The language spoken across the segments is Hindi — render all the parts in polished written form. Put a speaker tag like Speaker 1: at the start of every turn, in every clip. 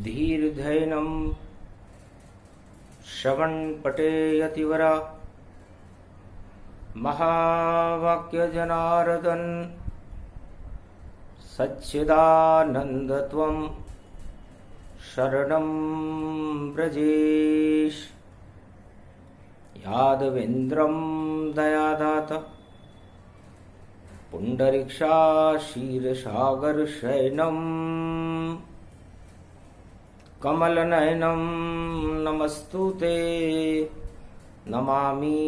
Speaker 1: धीर्धैनं श्रवणपटेयतिवरा महावाक्यजनार्दन सच्चिदानन्दत्वं शरणं व्रजेश। यादवेन्द्रं दयादाता पुण्डरीक्षाशीर्षसागरशयनं कमलनयनं नमस्तुते नमामि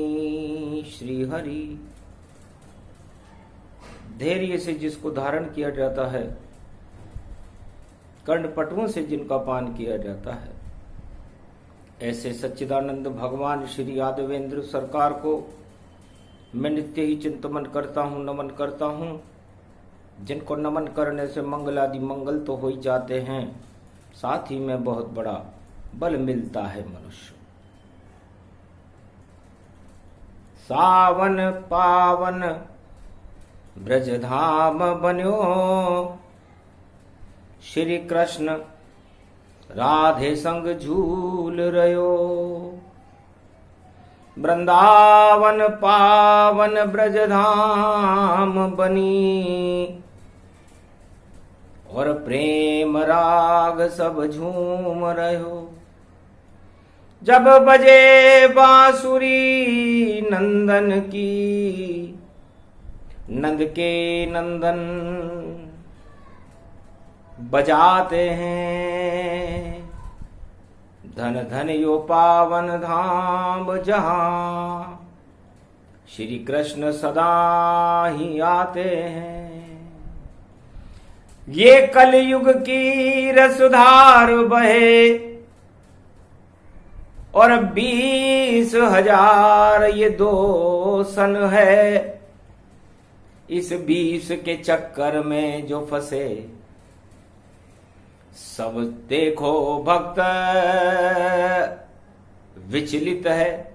Speaker 1: श्रीहरि। धैर्य से जिसको धारण किया जाता है, कर्णपटुओं से जिनका पान किया जाता है, ऐसे सच्चिदानंद भगवान श्री यादवेंद्र सरकार को मैं नित्य ही चिंतन करता हूँ, नमन करता हूँ। जिनको नमन करने से मंगल आदि मंगल तो हो ही जाते हैं, साथ ही में बहुत बड़ा बल मिलता है मनुष्य। सावन पावन ब्रजधाम बन्यो, श्री कृष्ण राधे संग झूल रयो। वृंदावन पावन ब्रजधाम बनी, और प्रेम राग सब झूम रहो। जब बजे बांसुरी नंदन की, नंद के नंदन बजाते हैं। धन धन यो पावन धाम जहां, श्री कृष्ण सदा ही आते हैं। ये कलयुग की रसधार बहे, और 20,000 ये दो सन है। इस 20 के चक्कर में जो फंसे, सब देखो भक्त विचलित है।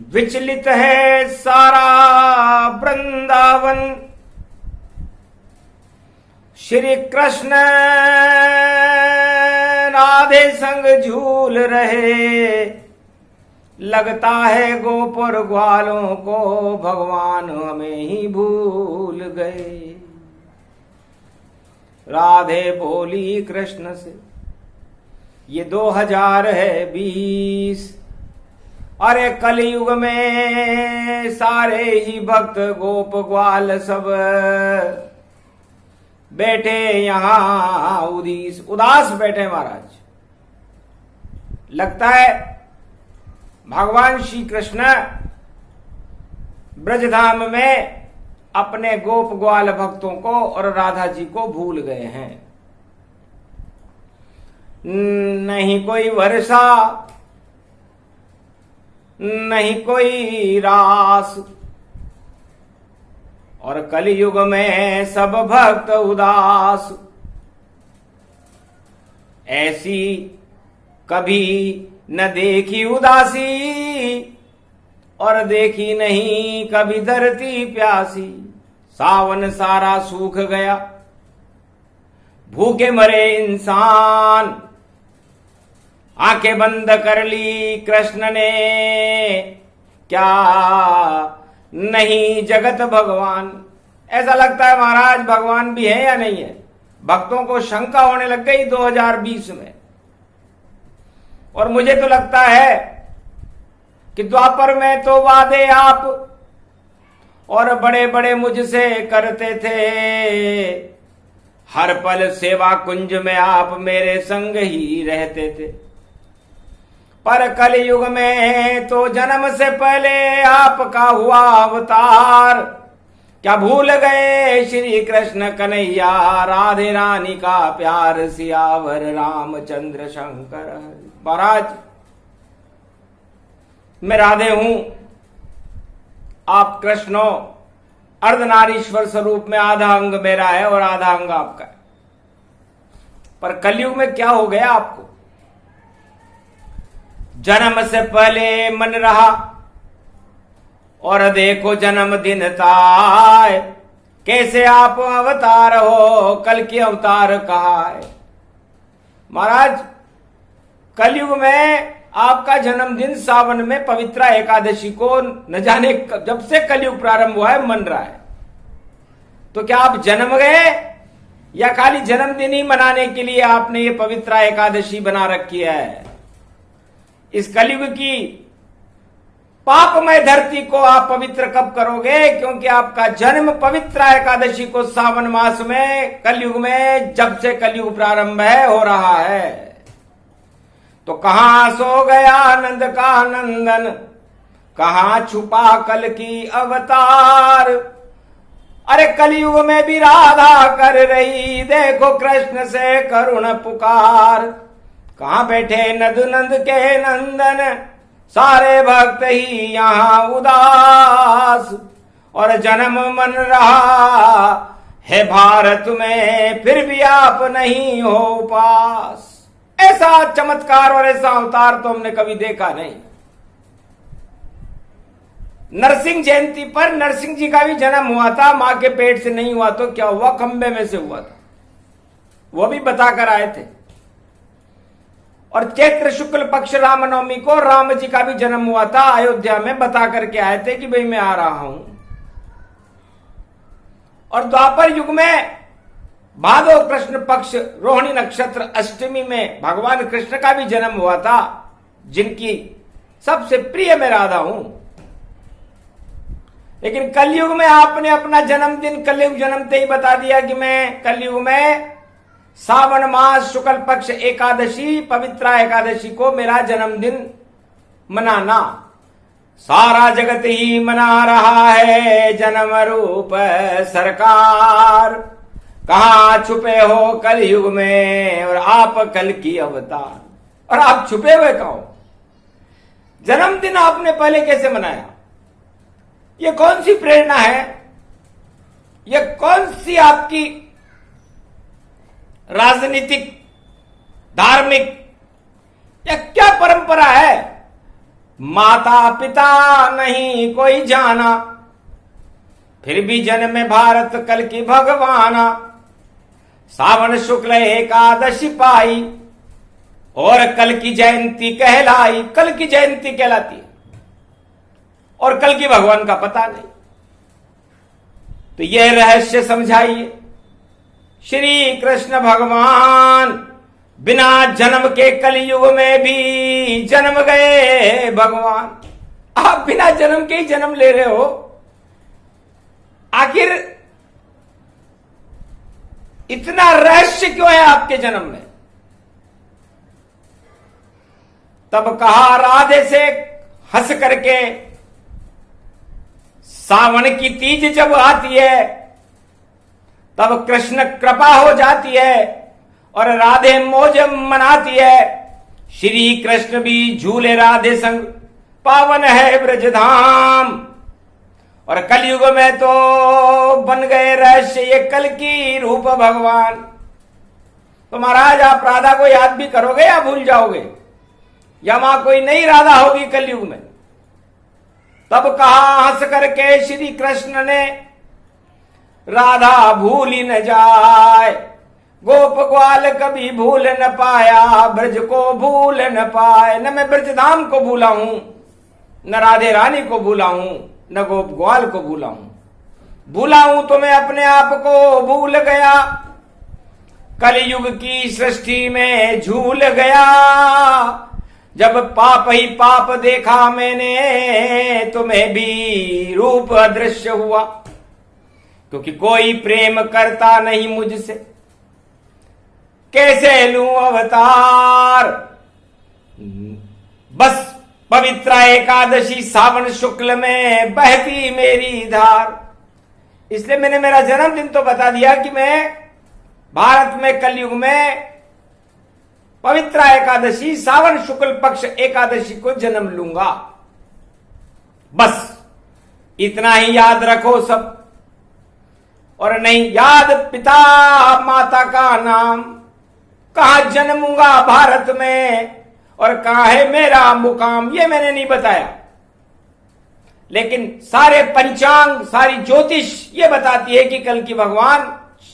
Speaker 1: विचलित है सारा वृंदावन, श्री कृष्ण राधे संग झूल रहे। लगता है गोपुर ग्वालों को भगवान हमें ही भूल गए। राधे बोली कृष्ण से, ये 2000 है 20। अरे कलयुग में सारे ही भक्त गोप ग्वाल सब बैठे यहां उदास बैठे महाराज। लगता है भगवान श्री कृष्ण ब्रजधाम में अपने गोप ग्वाल भक्तों को और राधा जी को भूल गए हैं। नहीं कोई वर्षा, नहीं कोई रास, और कलयुग में सब भक्त उदास। ऐसी कभी न देखी उदासी, और देखी नहीं कभी धरती प्यासी। सावन सारा सूख गया, भूखे मरे इंसान। आंखें बंद कर ली कृष्ण ने, क्या नहीं जगत भगवान। ऐसा लगता है महाराज भगवान भी है या नहीं है। भक्तों को शंका होने लग गई 2020 में। और मुझे तो लगता है कि द्वापर में तो वादे आप और बड़े बड़े मुझसे करते थे। हर पल सेवा कुंज में आप मेरे संग ही रहते थे। पर कलयुग में तो जन्म से पहले आपका हुआ अवतार। क्या भूल गए श्री कृष्ण कन्हैया, राधे रानी का प्यार, सियावर रामचंद्र शंकर। महाराज मैं राधे हूं, आप कृष्णो। अर्धनारीश्वर स्वरूप में आधा अंग मेरा है और आधा अंग आपका है। पर कलयुग में क्या हो गया आपको। जन्म से पहले मन रहा, और देखो जन्मदिन ताय। कैसे आप अवतार हो, कल की अवतार कहा है। महाराज कलयुग में आपका जन्मदिन सावन में पवित्रा एकादशी को न जाने जब से कलयुग प्रारंभ हुआ है मन रहा है। तो क्या आप जन्म गए या खाली जन्मदिन ही मनाने के लिए आपने ये पवित्रा एकादशी बना रखी है? इस कलयुग की पापमय धरती को आप पवित्र कब करोगे? क्योंकि आपका जन्म पवित्रा एकादशी को सावन मास में कलयुग में जब से कलयुग प्रारंभ है हो रहा है। तो कहां सो गया नंद का नंदन, कहां छुपा कल की अवतार। अरे कलयुग में भी राधा कर रही देखो कृष्ण से करुण पुकार। कहां बैठे नद नंद के नंदन, सारे भक्त ही यहां उदास। और जन्म मन रहा है भारत में, फिर भी आप नहीं हो पास। ऐसा चमत्कार और ऐसा अवतार तो हमने कभी देखा नहीं। नरसिंह जयंती पर नरसिंह जी का भी जन्म हुआ था, मां के पेट से नहीं हुआ तो क्या हुआ, खंबे में से हुआ था, वो भी बताकर आए थे। और चैत्र शुक्ल पक्ष रामनवमी को राम जी का भी जन्म हुआ था, अयोध्या में बता करके आए थे कि भाई मैं आ रहा हूं। और द्वापर युग में भादव कृष्ण पक्ष रोहिणी नक्षत्र अष्टमी में भगवान कृष्ण का भी जन्म हुआ था, जिनकी सबसे प्रिय मैं राधा हूं। लेकिन कलयुग में आपने अपना जन्मदिन कलयुग जन्मते ही बता दिया कि मैं कलयुग में सावन मास शुक्ल पक्ष एकादशी पवित्रा एकादशी को मेरा जन्मदिन मनाना। सारा जगत ही मना रहा है जन्म रूप सरकार। कहां छुपे हो कलयुग में और आप कल की अवतार। और आप छुपे हुए कहां हो? जन्मदिन आपने पहले कैसे मनाया? ये कौन सी प्रेरणा है? ये कौन सी आपकी राजनीतिक धार्मिक या क्या परंपरा है? माता पिता नहीं कोई जाना, फिर भी जन्मे भारत कल की भगवाना। सावन शुक्ल एकादशी पाई और कल की जयंती कहलाई। कल की जयंती कहलाती है और कल की भगवान का पता नहीं। तो यह रहस्य समझाइए। श्री कृष्ण भगवान बिना जन्म के कलयुग में भी जन्म गए भगवान। आप बिना जन्म के ही जन्म ले रहे हो, आखिर इतना रहस्य क्यों है आपके जन्म में? तब कहा राधे से हंस करके, सावन की तीज जब आती है तब कृष्ण कृपा हो जाती है और राधे मौज मनाती है। श्री कृष्ण भी झूले राधे संग, पावन है ब्रजधाम। और कलयुग में तो बन गए रहस्य ये कल की रूप भगवान। तो महाराज आप राधा को याद भी करोगे या भूल जाओगे, या वहां कोई नई राधा होगी कलयुग में? तब कहा हंस करके श्री कृष्ण ने, राधा भूल ही न जाए, गोप ग्वाल कभी भूल न पाया, ब्रज को भूल न पाए। न मैं ब्रजधाम को भूला हूं, न राधे रानी को भूला हूं, न गोप ग्वाल को भूला हूं। भूला हूं तो मैं अपने आप को भूल गया, कलयुग की सृष्टि में झूल गया। जब पाप ही पाप देखा मैंने, तुम्हें भी रूप अदृश्य हुआ। क्योंकि कोई प्रेम करता नहीं मुझसे, कैसे लूं अवतार। बस पवित्रा एकादशी सावन शुक्ल में बहती मेरी धार। इसलिए मैंने मेरा जन्मदिन तो बता दिया कि मैं भारत में कलयुग में पवित्रा एकादशी सावन शुक्ल पक्ष एकादशी को जन्म लूंगा। बस इतना ही याद रखो सब। और नहीं याद पिता माता का नाम, कहां जन्मूंगा भारत में और कहां है मेरा मुकाम, ये मैंने नहीं बताया। लेकिन सारे पंचांग सारी ज्योतिष ये बताती है कि कल की भगवान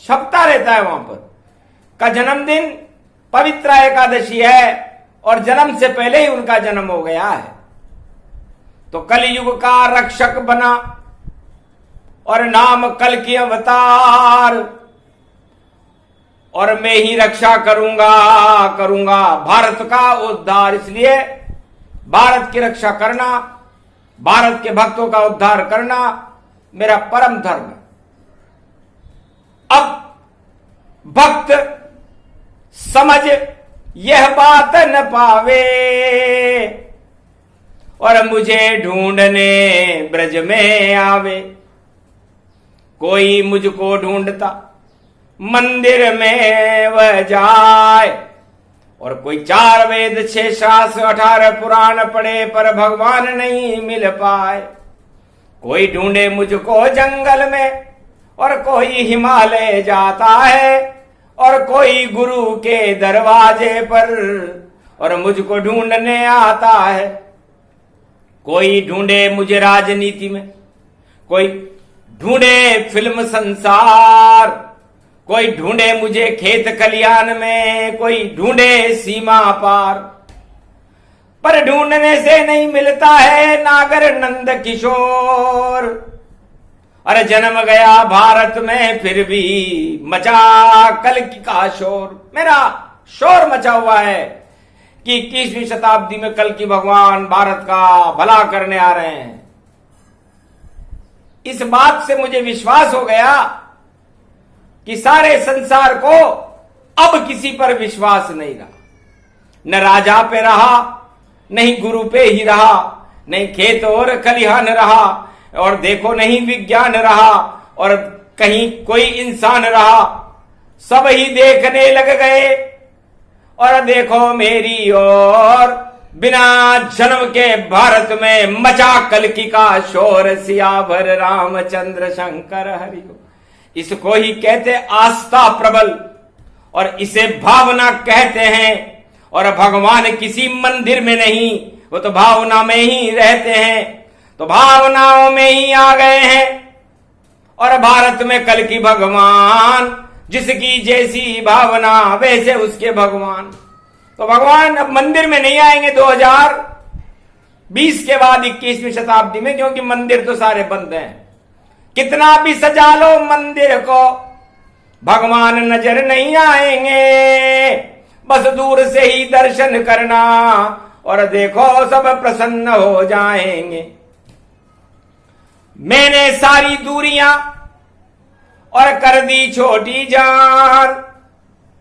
Speaker 1: छपता रहता है वहां पर। का जन्मदिन पवित्र एकादशी है और जन्म से पहले ही उनका जन्म हो गया है। तो कलयुग का रक्षक बना और नाम कल की अवतार, और मैं ही रक्षा करूंगा भारत का उद्धार। इसलिए भारत की रक्षा करना, भारत के भक्तों का उद्धार करना मेरा परम धर्म है। अब भक्त समझ यह बात न पावे और मुझे ढूंढने ब्रज में आवे। कोई मुझको ढूंढता मंदिर में वह जाए, और कोई 4 वेद 6 शास्त्र 18 पुराण पढ़े पर भगवान नहीं मिल पाए। कोई ढूंढे मुझको जंगल में और कोई हिमालय जाता है, और कोई गुरु के दरवाजे पर और मुझको ढूंढने आता है। कोई ढूंढे मुझे राजनीति में, कोई ढूंढे फिल्म संसार, कोई ढूंढे मुझे खेत खलियान में, कोई ढूंढे सीमा पार। पर ढूंढने से नहीं मिलता है नागर नंद किशोर। अरे जन्म गया भारत में फिर भी मचा कल का शोर। मेरा शोर मचा हुआ है कि 21वीं शताब्दी में कल की भगवान भारत का भला करने आ रहे हैं। इस बात से मुझे विश्वास हो गया कि सारे संसार को अब किसी पर विश्वास नहीं रहा। न राजा पे रहा, नहीं गुरु पे ही रहा, नहीं खेत और खलिहान रहा, और देखो नहीं विज्ञान रहा, और कहीं कोई इंसान रहा। सब ही देखने लग गए और देखो मेरी और बिना जन्म के भारत में मचा कल्कि का शोर। सियावर रामचंद्र शंकर हरि। इसको ही कहते आस्था प्रबल, और इसे भावना कहते हैं। और भगवान किसी मंदिर में नहीं, वो तो भावना में ही रहते हैं। तो भावनाओं में ही आ गए हैं। और भारत में कल की भगवान, जिसकी जैसी भावना वैसे उसके भगवान। तो भगवान अब मंदिर में नहीं आएंगे 2020 के बाद 21वीं शताब्दी में, क्योंकि मंदिर तो सारे बंद हैं। कितना भी सजा लो मंदिर को, भगवान नजर नहीं आएंगे। बस दूर से ही दर्शन करना और देखो सब प्रसन्न हो जाएंगे। मैंने सारी दूरियां और कर दी छोटी जान।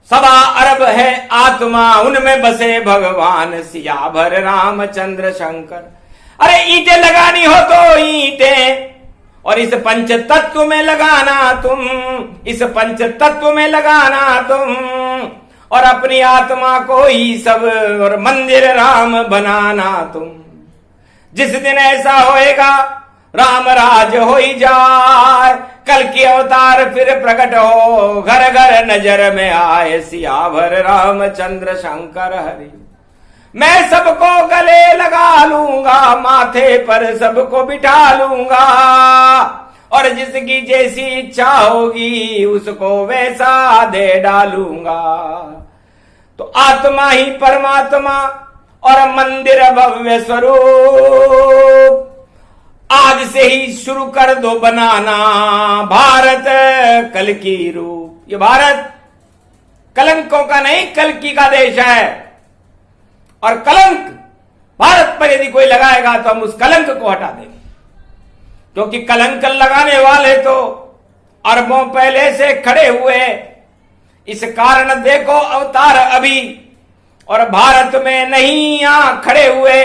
Speaker 1: 1.25 अरब है आत्मा, उनमें बसे भगवान सियावर रामचंद्र शंकर। अरे ईंटें लगानी हो तो ईंटें, और इस पंच तत्व में लगाना तुम, इस पंच तत्व में लगाना तुम, और अपनी आत्मा को ही सब और मंदिर राम बनाना तुम। जिस दिन ऐसा होएगा राम राज हो ही जाए, कल की अवतार फिर प्रकट हो, घर घर नजर में आए सियावर रामचंद्र शंकर हरि। मैं सबको गले लगा लूंगा, माथे पर सबको बिठा लूंगा, और जिसकी जैसी इच्छा होगी उसको वैसा दे डालूंगा। तो आत्मा ही परमात्मा और मंदिर भव्य स्वरूप। आज से ही शुरू कर दो बनाना भारत कल की रूप। ये भारत कलंकों का नहीं, कल्कि का देश है। और कलंक भारत पर यदि कोई लगाएगा तो हम उस कलंक को हटा देंगे, क्योंकि कलंक लगाने वाले तो अरबों पहले से खड़े हुए। इस कारण देखो अवतार अभी, और भारत में नहीं यहां खड़े हुए।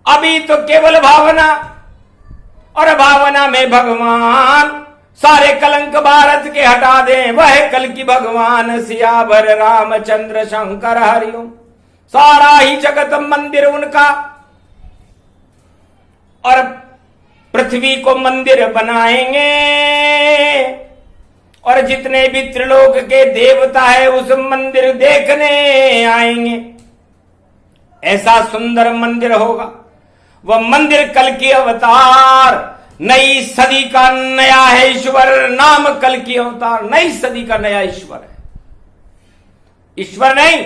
Speaker 1: अभी तो केवल भावना, और भावना में भगवान सारे कलंक भारत के हटा दें। वह कल की भगवान सियावर रामचंद्र शंकर हरिओम। सारा ही जगत मंदिर उनका, और पृथ्वी को मंदिर बनाएंगे। और जितने भी त्रिलोक के देवता है उस मंदिर देखने आएंगे। ऐसा सुंदर मंदिर होगा। वह मंदिर कल की अवतार, नई सदी का नया है ईश्वर। नाम कल की अवतार, नई सदी का नया ईश्वर है। ईश्वर नहीं,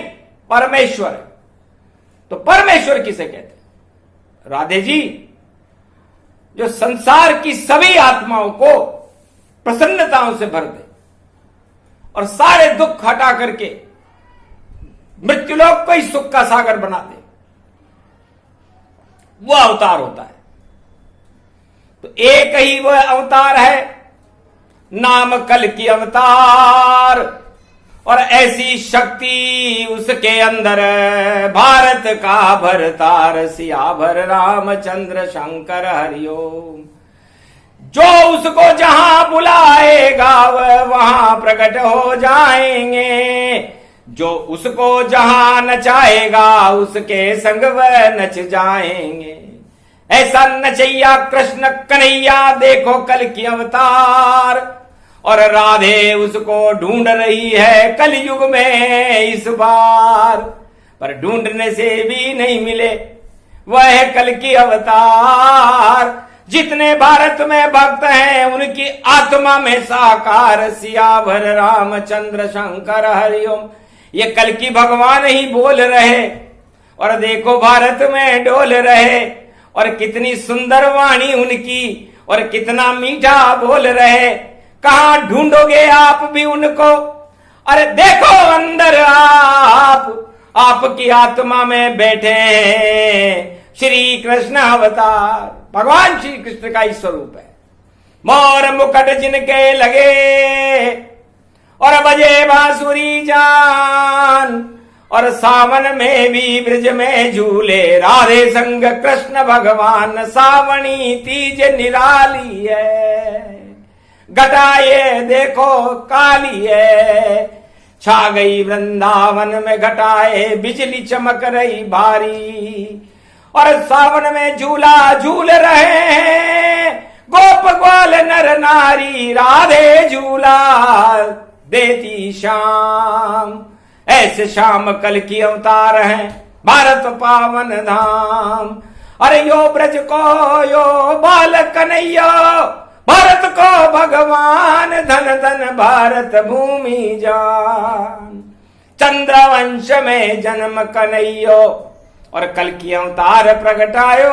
Speaker 1: परमेश्वर है। तो परमेश्वर किसे कहते हैं? राधे जी, जो संसार की सभी आत्माओं को प्रसन्नताओं से भर दे और सारे दुख हटा करके मृत्युलोक को ही सुख का सागर बना दे, वो अवतार होता है। तो एक ही वह अवतार है, नाम कल की अवतार, और ऐसी शक्ति उसके अंदर, भारत का भरतार सियावर रामचंद्र शंकर हरिओम। जो उसको जहां बुलाएगा वह वहां प्रकट हो जाएंगे, जो उसको जहां नचाएगा उसके संग वह नच जाएंगे। ऐसा नचैया कृष्ण कन्हैया देखो कल की अवतार, और राधे उसको ढूंढ रही है कलयुग में इस बार, पर ढूंढने से भी नहीं मिले वह है कल की अवतार। जितने भारत में भक्त हैं उनकी आत्मा में साकार सियावर रामचंद्र शंकर हरिओम। ये कल की भगवान ही बोल रहे, और देखो भारत में डोल रहे, और कितनी सुंदर वाणी उनकी, और कितना मीठा बोल रहे। कहां ढूंढोगे आप भी उनको? अरे देखो अंदर आपकी आत्मा में बैठे हैं श्री कृष्ण अवतार। भगवान श्री कृष्ण का ही स्वरूप है। मोर मुकुट जिनके लगे और बजे बांसुरी जान, और सावन में भी ब्रज में झूले राधे संग कृष्ण भगवान। सावणी तीज निराली है, घटाए देखो काली है, छा गई वृंदावन में घटाए, बिजली चमक रही भारी, और सावन में झूला झूल रहे हैं गोप ग्वाल नर नारी। राधे झूला देती शाम, ऐसे शाम कल की अवतार हैं भारत पावन धाम। अरे यो ब्रज को यो बाल कन्हैया, भारत को भगवान धन धन भारत भूमि जान। चंद्रवंश में जन्म कन्हैयो, और कल की अवतार प्रगटायो,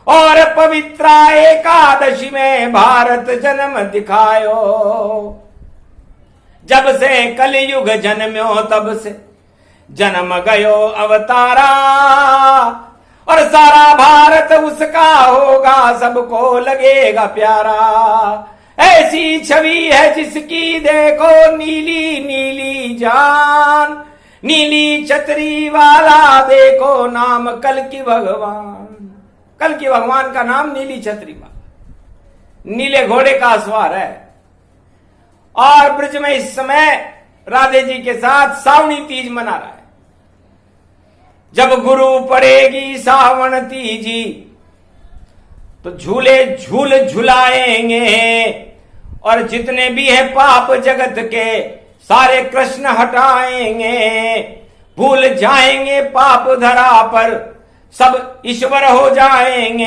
Speaker 1: और पवित्रा एकादशी में भारत जन्म दिखायो। जब से कलयुग जन्म्यो तब से जन्म गयो अवतारा, और सारा भारत उसका होगा सबको लगेगा प्यारा। ऐसी छवि है जिसकी देखो नीली नीली जान, नीली छतरी वाला देखो नाम कल की भगवान। कल की भगवान का नाम नीली छतरी वाला, नीले घोड़े का सवार है। और ब्रज में इस समय राधे जी के साथ सावणी तीज मना रहा है। जब गुरु पड़ेगी सावन तीजी तो झूले झूल झुलाएंगे, और जितने भी है पाप जगत के सारे कृष्ण हटाएंगे। भूल जाएंगे पाप धरा पर सब ईश्वर हो जाएंगे।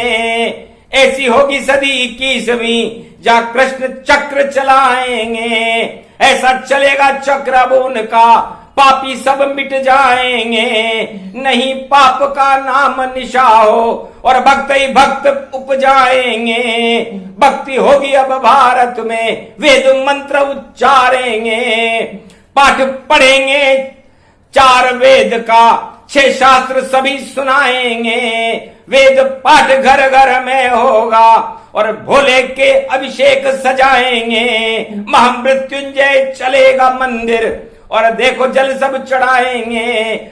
Speaker 1: ऐसी होगी सदी 21वीं जहां कृष्ण चक्र चलाएंगे। ऐसा चलेगा चक्र अब उनका, पापी सब मिट जाएंगे। नहीं पाप का नाम निशा हो और भक्त ही भक्त उपजाएंगे। भक्ति होगी अब भारत में, वेद मंत्र उच्चारेंगे। पाठ पढ़ेंगे 4 वेद का, 6 शास्त्र सभी सुनाएंगे। वेद पाठ घर घर में होगा और भोले के अभिषेक सजाएंगे। महामृत्युंजय चलेगा मंदिर और देखो जल सब चढ़ाएंगे।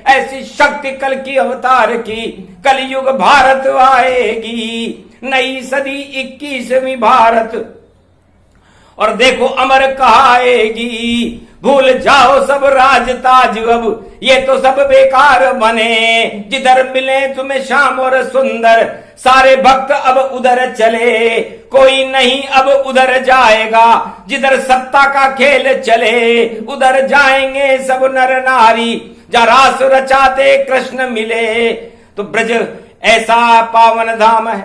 Speaker 1: ऐसी शक्ति कल की अवतार की कलयुग भारत आएगी। नई सदी 21वीं भारत और देखो अमर कहाएगी। भूल जाओ सब राज ताज अब, ये तो सब बेकार बने। जिधर मिले तुम्हें श्याम और सुंदर, सारे भक्त अब उधर चले। कोई नहीं अब उधर जाएगा, जिधर सत्ता का खेल चले उधर जाएंगे सब नर नारी। जहाँ रास रचाते कृष्ण मिले। तो ब्रज ऐसा पावन धाम है,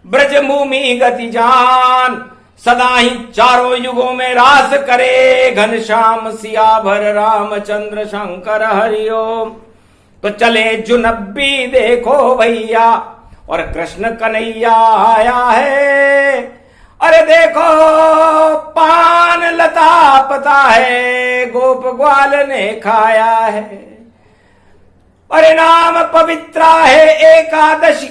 Speaker 1: ब्रज भूमि गति जान। सदा ही चारों युगों में रास करे, घनश्याम सियाभर रामचंद्र शंकर हरिओम। तो चले जुनब्बी देखो भैया, और कृष्ण कन्हैया आया है। अरे देखो पान लता पता है, गोप ग्वाल ने खाया है। अरे नाम पवित्र है एकादशी,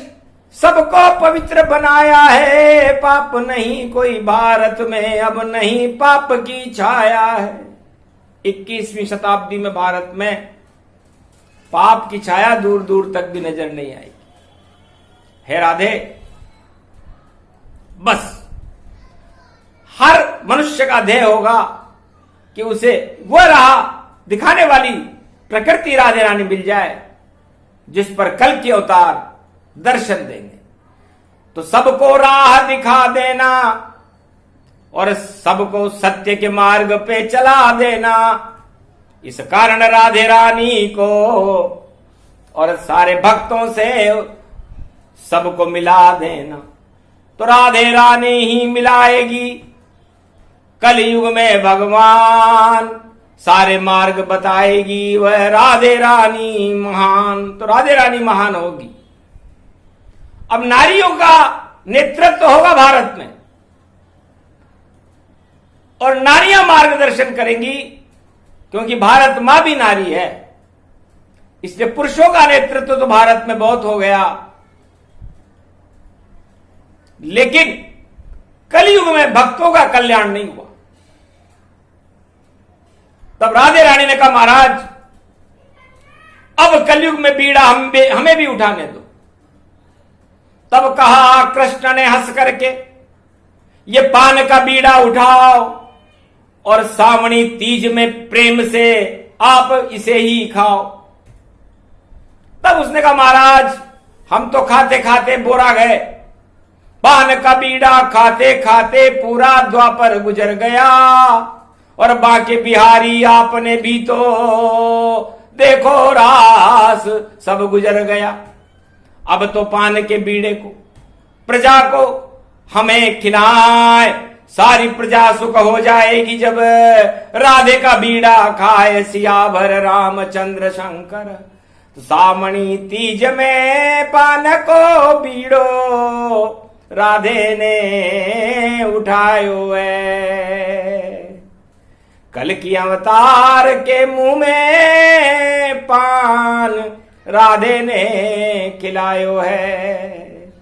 Speaker 1: सबको पवित्र बनाया है। पाप नहीं कोई भारत में, अब नहीं पाप की छाया है। 21वीं शताब्दी में भारत में पाप की छाया दूर दूर तक भी नजर नहीं आई है। राधे, बस हर मनुष्य का ध्येय होगा कि उसे वह राह दिखाने वाली प्रकृति राधे रानी मिल जाए, जिस पर कल की अवतार दर्शन देंगे। तो सबको राह दिखा देना और सबको सत्य के मार्ग पे चला देना, इस कारण राधे रानी को और सारे भक्तों से सबको मिला देना। तो राधे रानी ही मिलाएगी कलयुग में भगवान, सारे मार्ग बताएगी वह राधे रानी महान। तो राधे रानी महान होगी। अब नारियों का नेतृत्व होगा भारत में, और नारियां मार्गदर्शन करेंगी, क्योंकि भारत मां भी नारी है। इसलिए पुरुषों का नेतृत्व तो भारत में बहुत हो गया, लेकिन कलयुग में भक्तों का कल्याण नहीं हुआ। तब राधे रानी ने कहा, महाराज अब कलयुग में बीड़ा हमें भी उठाने दो। तब कहा कृष्ण ने हंस करके, ये पान का बीड़ा उठाओ और सावणी तीज में प्रेम से आप इसे ही खाओ। तब उसने कहा, महाराज हम तो खाते खाते बोरा गए, पान का बीड़ा खाते खाते पूरा द्वापर गुजर गया, और बाके बिहारी आपने भी तो देखो रास सब गुजर गया। अब तो पान के बीड़े को प्रजा को हमें खिलाए, सारी प्रजा सुख हो जाएगी जब राधे का बीड़ा खाए सियाभर रामचंद्र शंकर। तो सावणी तीज में पान को बीड़ो राधे ने उठायो है, कल की अवतार के मुंह में पान राधे ने खिलायो है।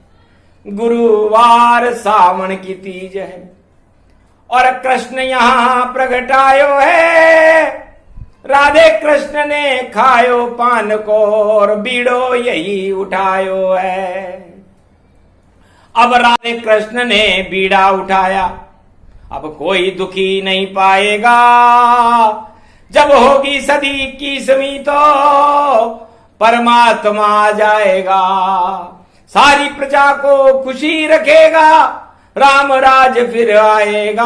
Speaker 1: गुरुवार सावन की तीज है और कृष्ण यहां प्रगटायो है। राधे कृष्ण ने खायो पान को और बीड़ो यही उठायो है। अब राधे कृष्ण ने बीड़ा उठाया, अब कोई दुखी नहीं पाएगा। जब होगी सदी 21वीं तो परमात्मा आ जाएगा, सारी प्रजा को खुशी रखेगा, राम राज फिर आएगा।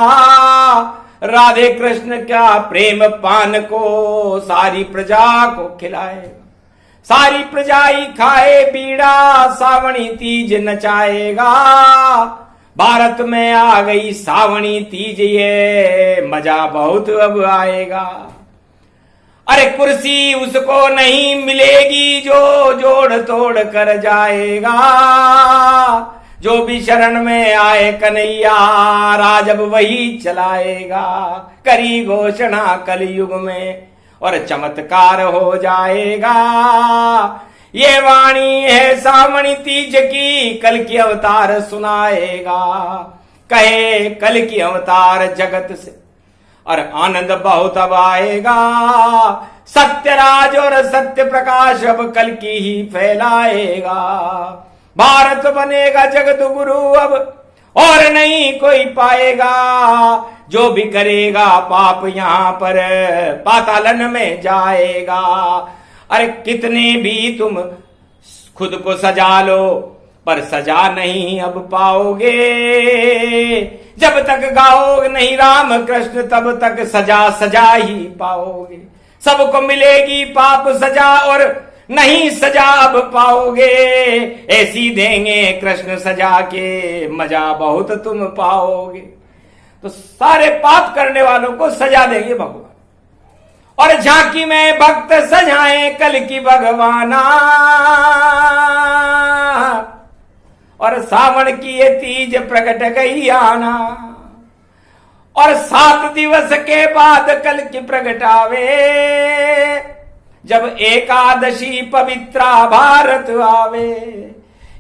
Speaker 1: राधे कृष्ण का प्रेम पान को सारी प्रजा को खिलाएगा, सारी प्रजा ही खाए बीड़ा, सावणी तीज नचाएगा। भारत में आ गई सावणी तीज, ये मजा बहुत अब आएगा। अरे कुर्सी उसको नहीं मिलेगी जो जोड़ तोड़ कर जाएगा। जो भी शरण में आए कन्हैया राज अब वही चलाएगा। करी घोषणा कलयुग में और चमत्कार हो जाएगा। ये वाणी है सावणी तीज की, कल की अवतार सुनाएगा। कहे कल की अवतार जगत से और आनंद बहुत अब आएगा। सत्यराज और सत्य प्रकाश अब कल की ही फैलाएगा। भारत बनेगा जगत गुरु अब और नहीं कोई पाएगा। जो भी करेगा पाप यहाँ पर पातालन में जाएगा। अरे कितने भी तुम खुद को सजा लो पर सजा नहीं अब पाओगे। जब तक गाओगे नहीं राम कृष्ण तब तक सजा सजा ही पाओगे। सबको मिलेगी पाप सजा और नहीं सजा अब पाओगे। ऐसी देंगे कृष्ण सजा के मजा बहुत तुम पाओगे। तो सारे पाप करने वालों को सजा देंगे भगवान। और झांकी में भक्त सजाए कल की भगवाना, और सावन की ये तीज प्रकट गई आना, और 7 दिवस के बाद कल की प्रगटावे, जब एकादशी पवित्रा भारत आवे।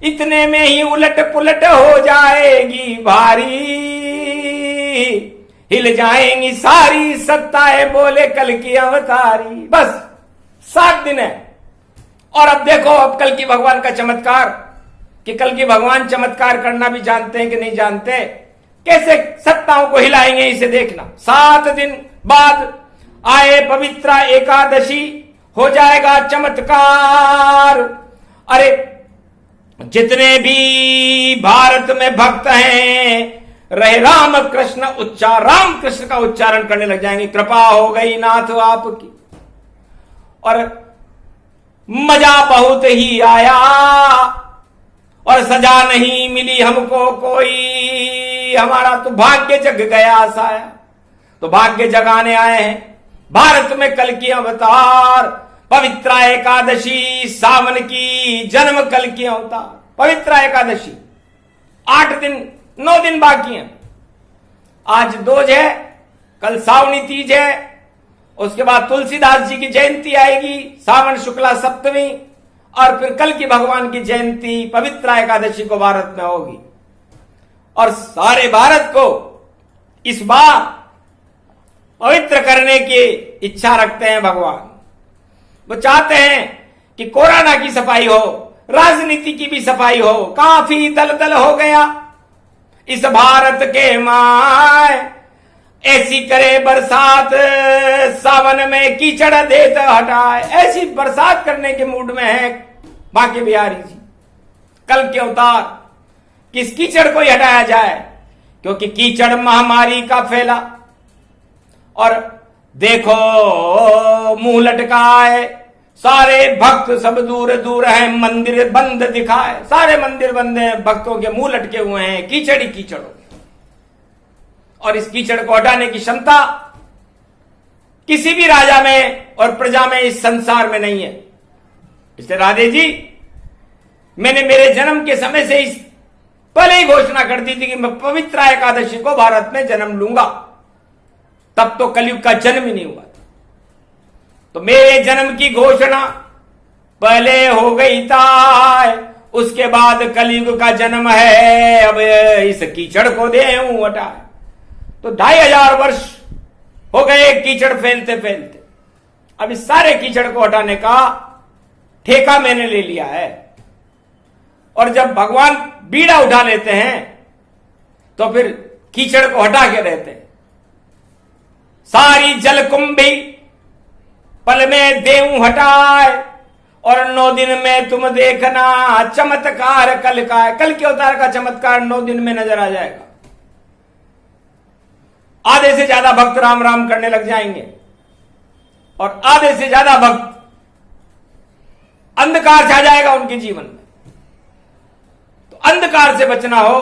Speaker 1: इतने में ही उलट पुलट हो जाएगी भारी, हिल जाएंगी सारी सत्ताएं, बोले कल की अवतारी। बस 7 दिन है। और अब देखो, अब कल की भगवान का चमत्कार, कि कल की भगवान चमत्कार करना भी जानते हैं कि नहीं जानते, कैसे सत्ताओं को हिलाएंगे इसे देखना। 7 दिन बाद आए पवित्रा एकादशी, हो जाएगा चमत्कार। अरे जितने भी भारत में भक्त हैं, रहे राम कृष्ण राम कृष्ण का उच्चारण करने लग जाएंगे। कृपा हो गई नाथ आपकी, और मजा बहुत ही आया, और सजा नहीं मिली हमको कोई, हमारा तो भाग्य जग गया साया। तो भाग्य जगाने आए हैं भारत में कल की अवतार, पवित्रा एकादशी, सावन की, जन्म कल की अवतार। पवित्रा एकादशी 8 दिन 9 दिन बाकी हैं। आज दोज है, कल सावनी तीज है, उसके बाद तुलसीदास जी की जयंती आएगी, सावन शुक्ला सप्तमी, और फिर कल की भगवान की जयंती पवित्रा एकादशी को भारत में होगी। और सारे भारत को इस बार पवित्र करने की इच्छा रखते हैं भगवान। वो चाहते हैं कि कोरोना की सफाई हो, राजनीति की भी सफाई हो। काफी दलदल हो गया इस भारत के माय, ऐसी करे बरसात सावन में कीचड़ देत हटाए। ऐसी बरसात करने के मूड में है बांके बिहारी जी। कल के अवतार, किस कीचड़ को ही हटाया जाए, क्योंकि कीचड़ महामारी का फैला। और देखो मुंह लटकाए, सारे भक्त सब दूर दूर हैं, मंदिर बंद दिखाए। सारे मंदिर बंद हैं, भक्तों के मुंह लटके हुए हैं, कीचड़ ही कीचड़। और इस कीचड़ को हटाने की क्षमता किसी भी राजा में और प्रजा में इस संसार में नहीं है। इसलिए राधे जी, मैंने मेरे जन्म के समय से इस पहले ही घोषणा कर दी थी कि मैं पवित्रा एकादशी को भारत में जन्म लूंगा। तब तो कलयुग का जन्म ही नहीं हुआ। तो मेरे जन्म की घोषणा पहले हो गई था, उसके बाद कलयुग का जन्म है। अब इस कीचड़ को दे हटाए। तो 2500 वर्ष हो गए कीचड़ फैलते फैलते। अब इस सारे कीचड़ को हटाने का ठेका मैंने ले लिया है। और जब भगवान बीड़ा उठा लेते हैं तो फिर कीचड़ को हटा के रहते हैं। सारी जलकुंभी पल में देऊं हटाए, और 9 दिन में तुम देखना चमत्कार कल का है। कल के अवतार का चमत्कार 9 दिन में नजर आ जाएगा। आधे से ज्यादा भक्त राम राम करने लग जाएंगे, और आधे से ज्यादा भक्त अंधकार छा जाएगा उनके जीवन में। तो अंधकार से बचना हो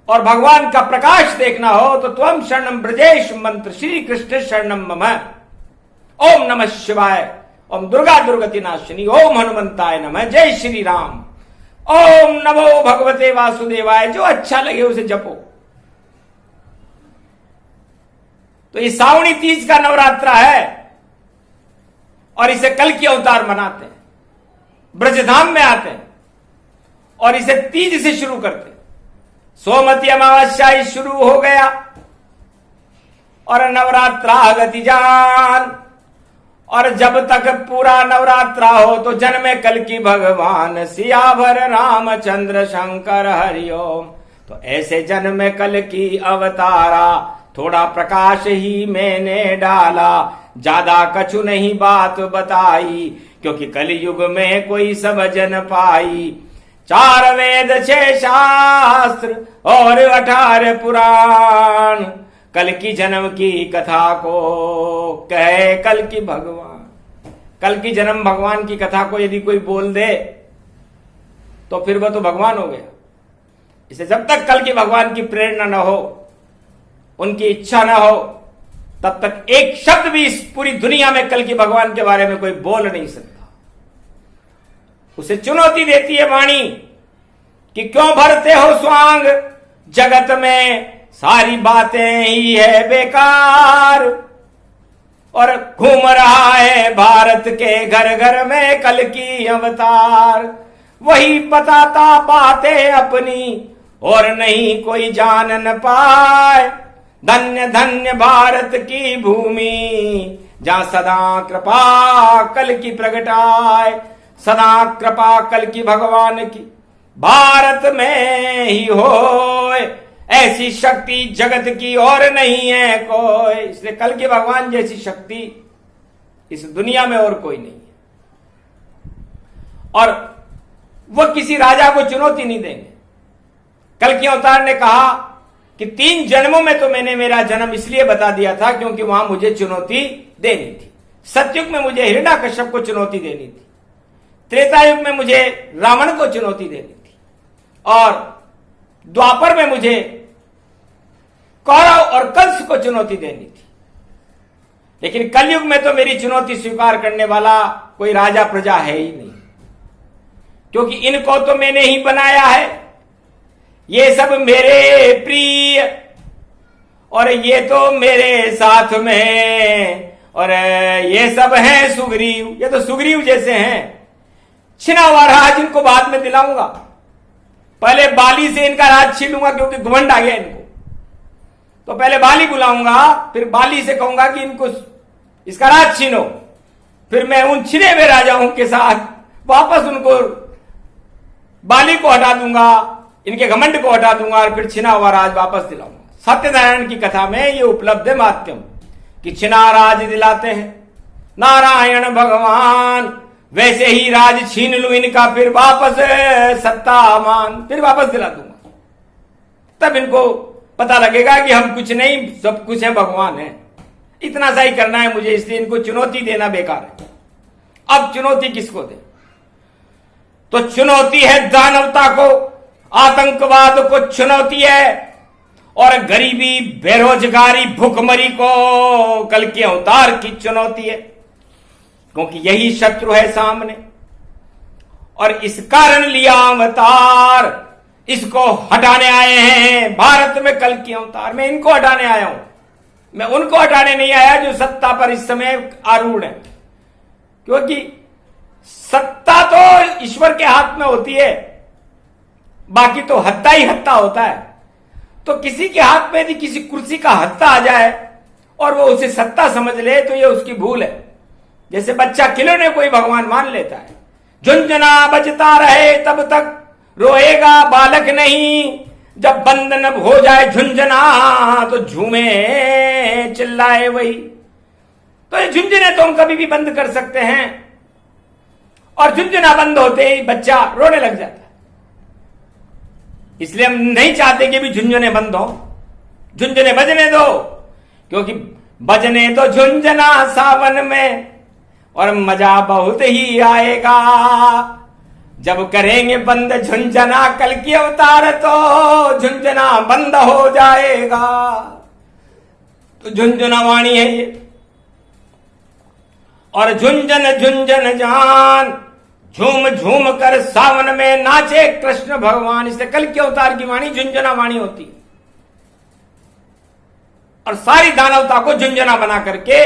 Speaker 1: और भगवान का प्रकाश देखना हो तो त्वम शरणम ब्रजेश मंत्र श्री कृष्ण शरणम मम। ओम नमः शिवाय, ओम दुर्गा दुर्गति नाशिनी, ओम हनुमंताय नमः, जय श्री राम, ओम नमो भगवते वासुदेवाय। जो अच्छा लगे उसे जपो। तो ये सावणी तीज का नवरात्रा है और इसे कल की अवतार मनाते हैं, ब्रजधाम में आते हैं और इसे तीज से शुरू करते हैं। सोमवती अमावस्या शुरू हो गया और नवरात्रा गति जान। और जब तक पूरा नवरात्रा हो तो जन्मे कल की भगवान सियावर रामचंद्र शंकर हरिओम। तो ऐसे जन्मे कल की अवतारा, थोड़ा प्रकाश ही मैंने डाला, ज्यादा कछु नहीं बात बताई, क्योंकि कलयुग में कोई समझ न पाई। 4 वेद 6 शास्त्र और 18 पुराण, कल की जन्म की कथा को कहे कल की भगवान। कल की जन्म भगवान की कथा को यदि कोई बोल दे तो फिर वह तो भगवान हो गया। इसे जब तक कल की भगवान की प्रेरणा न हो, उनकी इच्छा न हो, तब तक एक शब्द भी इस पूरी दुनिया में कल की भगवान के बारे में कोई बोल नहीं सकता। उसे चुनौती देती है वाणी कि क्यों भरते हो स्वांग, जगत में सारी बातें ही है बेकार। और घूम रहा है भारत के घर घर में कल की अवतार, वही बताता बातें अपनी और नहीं कोई जान न पाए। धन्य धन्य भारत की भूमि, जहां सदा कृपा कल की प्रगटाए। सदा कृपा कल की भगवान की भारत में ही होए, ऐसी शक्ति जगत की और नहीं है कोई। इसलिए कल के भगवान जैसी शक्ति इस दुनिया में और कोई नहीं है। और वह किसी राजा को चुनौती नहीं देंगे। कल के अवतार ने कहा कि 3 जन्मों में तो मैंने मेरा जन्म इसलिए बता दिया था क्योंकि वहां मुझे चुनौती देनी थी। सतयुग में मुझे हिरण्याकश्यप को चुनौती देनी थी, त्रेता युग में मुझे रावण को चुनौती देनी थी, और द्वापर में मुझे कौरव और कंस को चुनौती देनी थी। लेकिन कलयुग में तो मेरी चुनौती स्वीकार करने वाला कोई राजा प्रजा है ही नहीं, क्योंकि इनको तो मैंने ही बनाया है। ये सब मेरे प्रिय और ये तो मेरे साथ में, और ये सब हैं सुग्रीव, ये तो सुग्रीव जैसे हैं। छिना हुआ राज इनको बाद में दिलाऊंगा, पहले बाली से इनका राज छीन लूंगा क्योंकि घमंड आ गया इनको। तो पहले बाली बुलाऊंगा, फिर बाली से कहूंगा कि इनको इसका राज छीनो, फिर मैं उन छिने हुए राजाओं के साथ वापस उनको बाली को हटा दूंगा, इनके घमंड को हटा दूंगा और फिर छिना हुआ राज वापस दिलाऊंगा। सत्यनारायण की कथा में ये उपलब्ध है माध्यम कि छिना राज दिलाते हैं नारायण भगवान, वैसे ही राज छीन लूं इनका, फिर वापस सत्ता मान, फिर वापस दिला दूंगा। तब इनको पता लगेगा कि हम कुछ नहीं, सब कुछ है भगवान है। इतना सा ही करना है मुझे, इसलिए इनको चुनौती देना बेकार है। अब चुनौती किसको दे? तो चुनौती है दानवता को, आतंकवाद को चुनौती है, और गरीबी, बेरोजगारी, भूखमरी को कल के अवतार की चुनौती है, क्योंकि यही शत्रु है सामने। और इस कारण लिया अवतार, इसको हटाने आए हैं भारत में कल की अवतार। मैं इनको हटाने आया हूं, मैं उनको हटाने नहीं आया जो सत्ता पर इस समय आरूढ़ है, क्योंकि सत्ता तो ईश्वर के हाथ में होती है, बाकी तो हत्ता ही हत्ता होता है। तो किसी के हाथ में यदि किसी कुर्सी का हत्ता आ जाए और वो उसे सत्ता समझ ले तो ये उसकी भूल है। जैसे बच्चा खिलौने कोई भगवान मान लेता है, झुंझुना बजता रहे तब तक रोएगा बालक नहीं, जब बंद न हो जाए झुंझुना तो झूमे चिल्लाए वही। तो ये झुंझुने तो हम कभी भी बंद कर सकते हैं, और झुंझुना बंद होते ही बच्चा रोने लग जाता है। इसलिए हम नहीं चाहते कि भी झुंझुने बंद हो, झुंझुने बजने दो, क्योंकि बजने तो झुंझुना सावन में, और मजा बहुत ही आएगा जब करेंगे बंद झुंझुना कल की अवतार, तो झुंझुना बंद हो जाएगा। तो झुंझुना वाणी है ये। और झुंझुन झुंझुन जान, झूम झूम कर सावन में नाचे कृष्ण भगवान। इसलिए कल के अवतार की वाणी झुंझुना वाणी होती है, और सारी दानवता को झुंझुना बना करके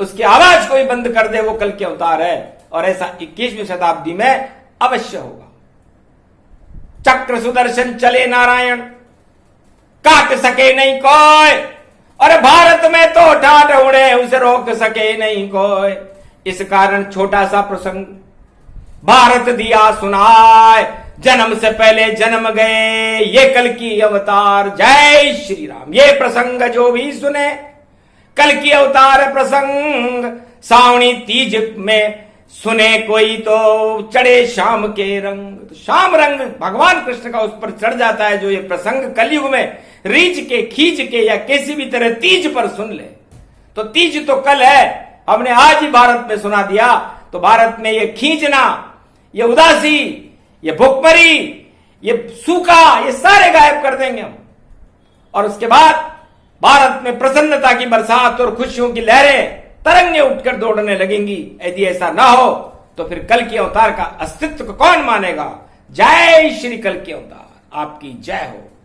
Speaker 1: उसकी आवाज को भी बंद कर दे, वो कल के अवतार है। और ऐसा 21वीं शताब्दी में अवश्य होगा। चक्र सुदर्शन चले नारायण, काट सके नहीं कोई, और भारत में तो ठाठ उड़े, उसे रोक सके नहीं कोई। इस कारण छोटा सा प्रसंग भारत दिया सुनाए, जन्म से पहले जन्म गए ये कल की अवतार। जय श्री राम। ये प्रसंग जो भी सुने कल की अवतार प्रसंग, सावणी तीज में सुने कोई तो चढ़े शाम के रंग। तो शाम रंग भगवान कृष्ण का उस पर चढ़ जाता है जो ये प्रसंग कलयुग में रीझ के, खींच के या किसी भी तरह तीज पर सुन ले। तो तीज तो कल है, हमने आज ही भारत में सुना दिया। तो भारत में ये खींचना, ये उदासी, ये भुखमरी, ये सूखा, ये सारे गायब कर देंगे हम। और उसके बाद भारत में प्रसन्नता की बरसात और खुशियों की लहरें, तरंगे उठकर दौड़ने लगेंगी। यदि ऐसा ना हो तो फिर कल के अवतार का अस्तित्व को कौन मानेगा। जय श्री कल के अवतार, आपकी जय हो।